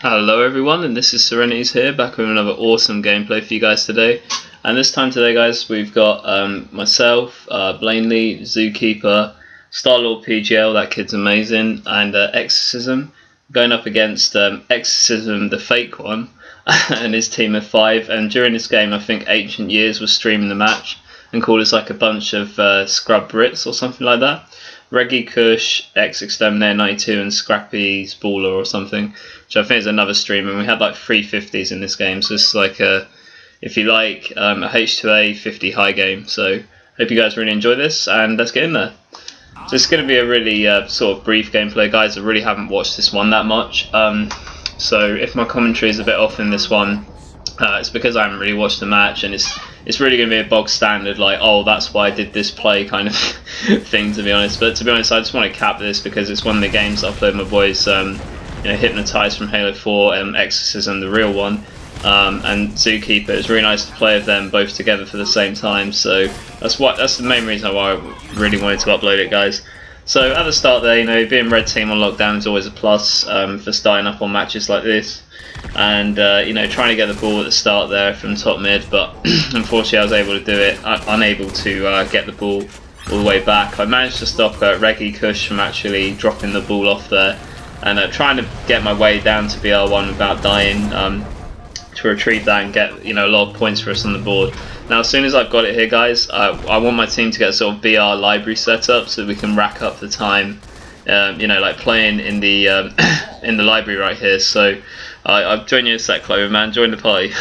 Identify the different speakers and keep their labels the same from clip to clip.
Speaker 1: Hello everyone, and this is Serenity's here, back with another awesome gameplay for you guys today. And this time today, guys, we've got myself, Blainely, ZooKeeper, ST4RLORD PGL, that kid's amazing, and Exorcysm, going up against Exorcysm, the fake one, and his team of 5. And during this game, I think Ancient Years was streaming the match and called us like a bunch of scrub Brits or something like that. ReGGie, Kush, xExterminator92 and ScraPPy's Baller or something, which I think is another streamer, and we had like 350s in this game, so it's like a, if you like, a H2A 50 high game. So hope you guys really enjoy this, and let's get in there. So it's going to be a really sort of brief gameplay, guys. I really haven't watched this one that much, so if my commentary is a bit off in this one, it's because I haven't really watched the match, and it's really going to be a bog standard, like, oh, that's why I did this play kind of thing, to be honest. But to be honest, I just want to cap this because it's one of the games that I play with my boys, Hypnottized from Halo 4 and Exorcism, the real one, and ZooKeeper. It's really nice to play with them both together for the same time, so that's the main reason why I really wanted to upload it, guys. So at the start there, being red team on lockdown is always a plus for starting up on matches like this. And trying to get the ball at the start there from top mid, but unfortunately I was able to do it, unable to get the ball all the way back. I managed to stop ReGGie Kush from actually dropping the ball off there, and trying to get my way down to BR1 without dying, to retrieve that and get a lot of points for us on the board. Now as soon as I've got it here, guys, I want my team to get sort of BR library set up so we can rack up the time, like playing in the in the library right here. So I've joined you in a sec, Clover man, join the party.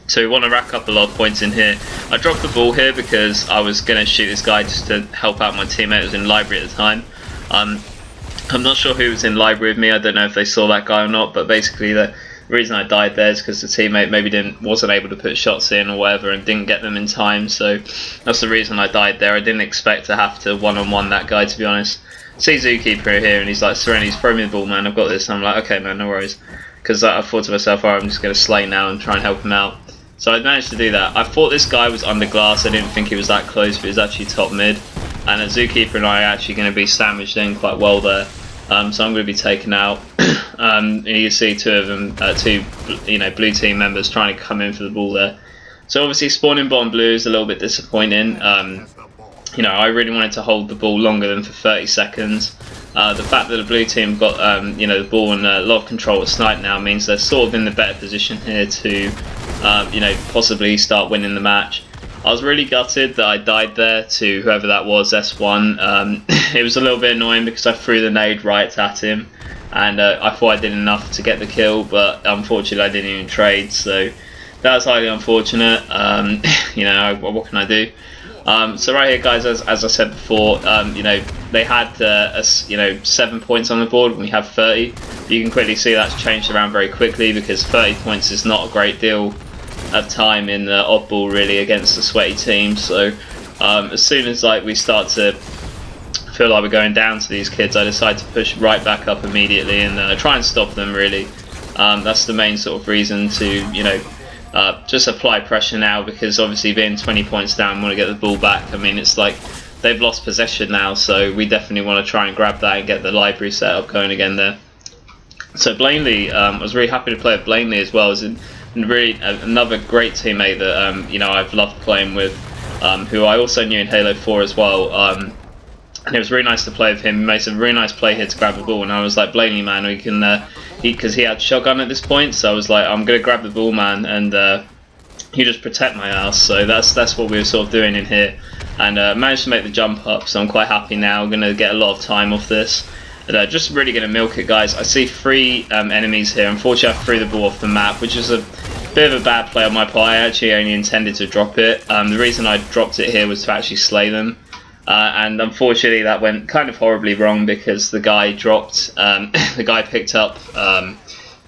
Speaker 1: So we want to rack up a lot of points in here. I dropped the ball here because I was going to shoot this guy just to help out my teammate who was in library at the time. I'm not sure who was in library with me, I don't know if they saw that guy or not, but basically the reason I died there is because the teammate maybe wasn't able to put shots in or whatever and didn't get them in time, so that's the reason I died there. I didn't expect to have to one-on-one that guy, to be honest. See ZooKeeper here and he's like, Serenity's throw me the ball, man, I've got this. And I'm like, okay man, no worries, because I thought to myself, alright, I'm just going to slay now and try and help him out. So I managed to do that. I thought this guy was under glass, I didn't think he was that close, but he was actually top mid, and ZooKeeper and I are actually going to be sandwiched in quite well there. So I'm going to be taken out. And you can see two of them, two blue team members trying to come in for the ball there. So obviously spawning bottom blue is a little bit disappointing. I really wanted to hold the ball longer than for 30 seconds. The fact that the blue team got the ball and a lot of control at snipe now means they're sort of in the better position here to possibly start winning the match. I was really gutted that I died there to whoever that was, S1. It was a little bit annoying because I threw the nade right at him, and I thought I did enough to get the kill, but unfortunately I didn't even trade, so that was highly unfortunate. What can I do? So right here, guys, as I said before, they had 7 points on the board when we have 30. You can quickly see that's changed around very quickly because 30 points is not a great deal of time in the oddball really against a sweaty team. So as soon as we start to feel like we're going down to these kids, I decide to push right back up immediately and try and stop them really. That's the main sort of reason to just apply pressure now, because obviously being 20 points down, we want to get the ball back. I mean, it's like they've lost possession now, so we definitely want to try and grab that and get the library set up going again there. So Blainely, I was really happy to play with Blainely as well. As really another great teammate that I've loved playing with, who I also knew in Halo 4 as well. And it was really nice to play with him. He made some really nice play here to grab the ball, and I was like, Blainely, man, we can. Because he had shotgun at this point, so I was like, I'm gonna grab the ball, man, and you just protect my ass. So that's what we were sort of doing in here, and managed to make the jump up. So I'm quite happy now. I'm gonna get a lot of time off this. And, just really gonna milk it, guys. I see 3 enemies here. Unfortunately, I threw the ball off the map, which is a bit of a bad play on my part. I actually only intended to drop it. The reason I dropped it here was to actually slay them. And unfortunately that went kind of horribly wrong because the guy dropped, the guy picked up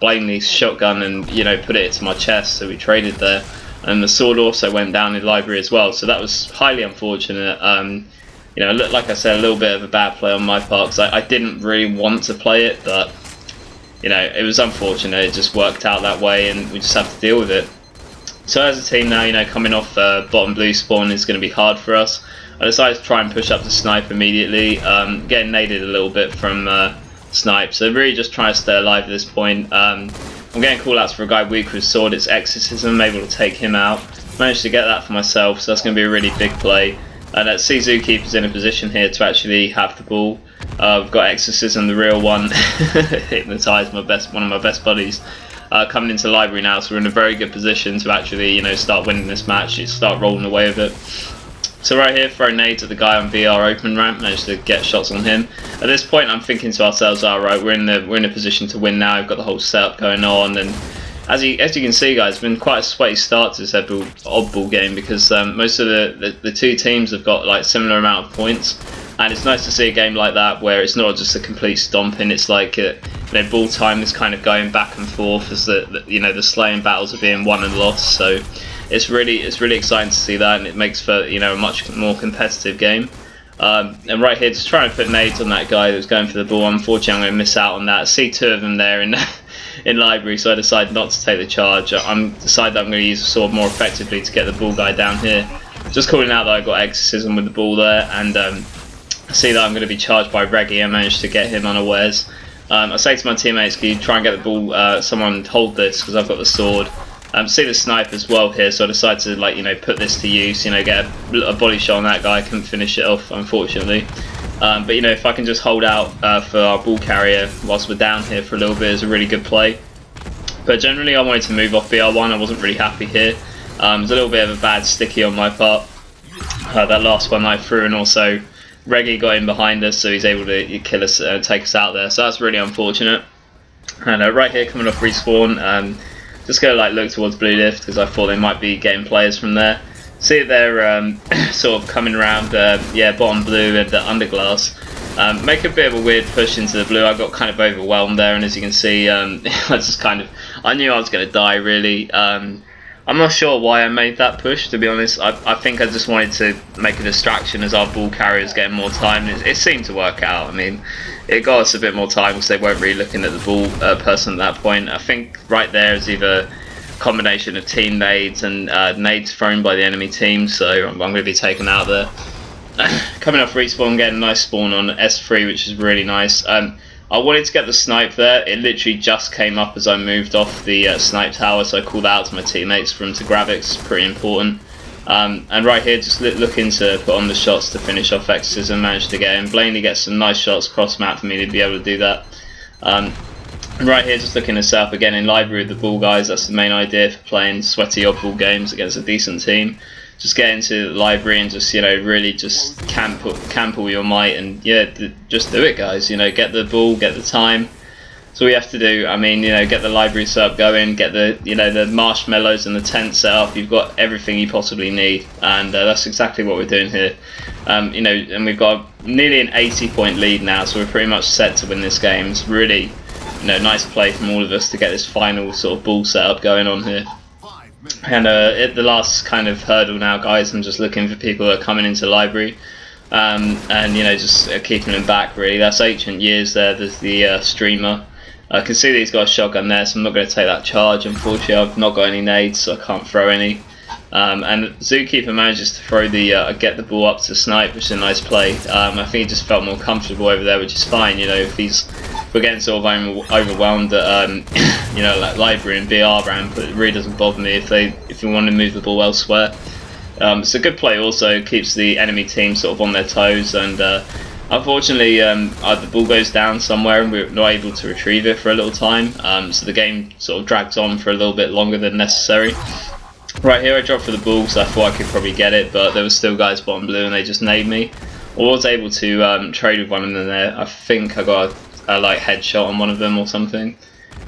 Speaker 1: Blainely's shotgun and put it into my chest, so we traded there, and the sword also went down in library as well, so that was highly unfortunate. Like I said, a little bit of a bad play on my part because I didn't really want to play it, but it was unfortunate. It just worked out that way and we just have to deal with it. So as a team now, coming off bottom blue spawn is going to be hard for us. I decided to try and push up the snipe immediately, getting naded a little bit from snipe. So really just trying to stay alive at this point. I'm getting call-outs for a guy weak with his sword. It's Exorcism. I'm able to take him out. Managed to get that for myself, so that's going to be a really big play. And let's see Zookeeper's in a position here to actually have the ball. We've got Exorcism, the real one, Hypnottized, one of my best buddies, coming into library now, so we're in a very good position to actually, you know, start winning this match, start rolling away with it. So right here, throw nades at the guy on VR open ramp, managed to get shots on him. At this point, I'm thinking to ourselves, alright, we're in a position to win now. We've got the whole setup going on, and as you can see, guys, it's been quite a sweaty start to this oddball game because most of the two teams have got like similar amount of points, and it's nice to see a game like that where it's not just a complete stomping. It's like you know, ball time is kind of going back and forth as the slaying battles are being won and lost. So it's really exciting to see that, and it makes for, you know, a much more competitive game. And right here, just trying to put nades on that guy that was going for the ball. Unfortunately, I'm going to miss out on that. I see two of them there in library, so I decided not to take the charge. I'm decided that I'm going to use the sword more effectively to get the ball guy down here. Just calling out that I got Exorcism with the ball there, and I see that I'm going to be charged by ReGGie. I managed to get him unawares. I say to my teammates, can you try and get the ball, someone hold this because I've got the sword. See the snipe as well here, so I decided to, like, you know, put this to use, you know, get a body shot on that guy. I couldn't finish it off, unfortunately. But you know, if I can just hold out for our ball carrier whilst we're down here for a little bit, is a really good play. But generally, I wanted to move off BR1. I wasn't really happy here. It was a little bit of a bad sticky on my part. That last one I threw, and also ReGGie got in behind us, so he's able to kill us, take us out there. So that's really unfortunate. And right here, coming off respawn, just gonna like look towards blue lift because I thought they might be getting players from there. See that they're sort of coming around, yeah, bottom blue and the underglass. Make a bit of a weird push into the blue. I got kind of overwhelmed there, and as you can see, I knew I was going to die, really. I'm not sure why I made that push, to be honest. I think I just wanted to make a distraction as our ball carriers getting more time. It seemed to work out. I mean, it got us a bit more time because they weren't really looking at the ball person at that point. I think right there is either combination of team nades and nades thrown by the enemy team, so I'm going to be taken out there. Coming off respawn, getting a nice spawn on S3, which is really nice. I wanted to get the snipe there. It literally just came up as I moved off the snipe tower, so I called out to my teammates for them to grab it. It's pretty important. And right here, just looking to put on the shots to finish off Exorcism. Managed to get in. Blainely gets some nice shots cross map for me to be able to do that. Right here, just looking to set up again in library with the ball guys. That's the main idea for playing sweaty oddball games against a decent team. Just get into the library and just, you know, really just camp all your might, and yeah, just do it, guys. You know, get the ball, get the time. That's all you have to do. I mean, you know, get the library set up going, get the, you know, the marshmallows and the tent set up. You've got everything you possibly need, and that's exactly what we're doing here. You know, and we've got nearly an 80-point lead now, so we're pretty much set to win this game. It's really, you know, nice play from all of us to get this final sort of ball setup going on here. And at the last kind of hurdle now, guys, I'm just looking for people that are coming into library, and you know, just keeping them back, really. That's Ancient Years there, there's the streamer. I can see that he's got a shotgun there, so I'm not going to take that charge. Unfortunately, I've not got any nades, so I can't throw any. And Zookeeper manages to throw the get the ball up to snipe, which is a nice play. I think he just felt more comfortable over there, which is fine. You know, if we're getting sort of overwhelmed at you know, like library and BR ramp, it really doesn't bother me if you want to move the ball elsewhere. It's a good play. Also keeps the enemy team sort of on their toes, and unfortunately the ball goes down somewhere and we're not able to retrieve it for a little time. So the game sort of drags on for a little bit longer than necessary. Right here, I dropped for the ball, so I thought I could probably get it, but there were still guys bottom blue and they just naded me. I was able to trade with one of them there. I think I got a like headshot on one of them or something.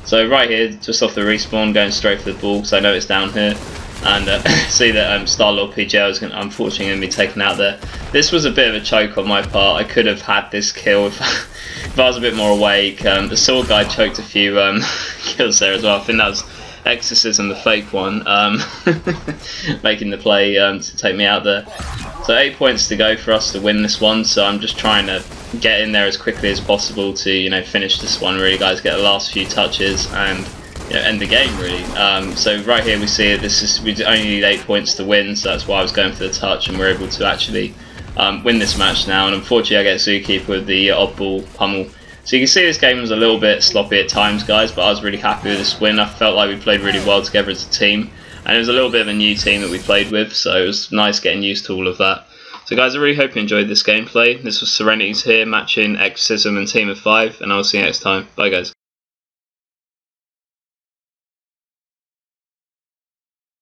Speaker 1: So right here, just off the respawn, going straight for the ball because I know it's down here. And see that ST4RLORD PGL is unfortunately going to be taken out there. This was a bit of a choke on my part. I could have had this kill if I was a bit more awake. The sword guy choked a few kills there as well. I think that was Exorcism, the fake one, making the play to take me out there. So 8 points to go for us to win this one, so I'm just trying to get in there as quickly as possible to, you know, finish this one, really, guys, get the last few touches and, you know, end the game, really. So right here we see it, we only need 8 points to win, so that's why I was going for the touch, and we're able to actually win this match now. And unfortunately I get Zookeeper with the oddball pummel So you can see this game was a little bit sloppy at times, guys, but I was really happy with this win. I felt like we played really well together as a team, and it was a little bit of a new team that we played with, so it was nice getting used to all of that. So guys, I really hope you enjoyed this gameplay. This was Serenity's here, matching Exorcissm and Team of 5, and I'll see you next time. Bye guys.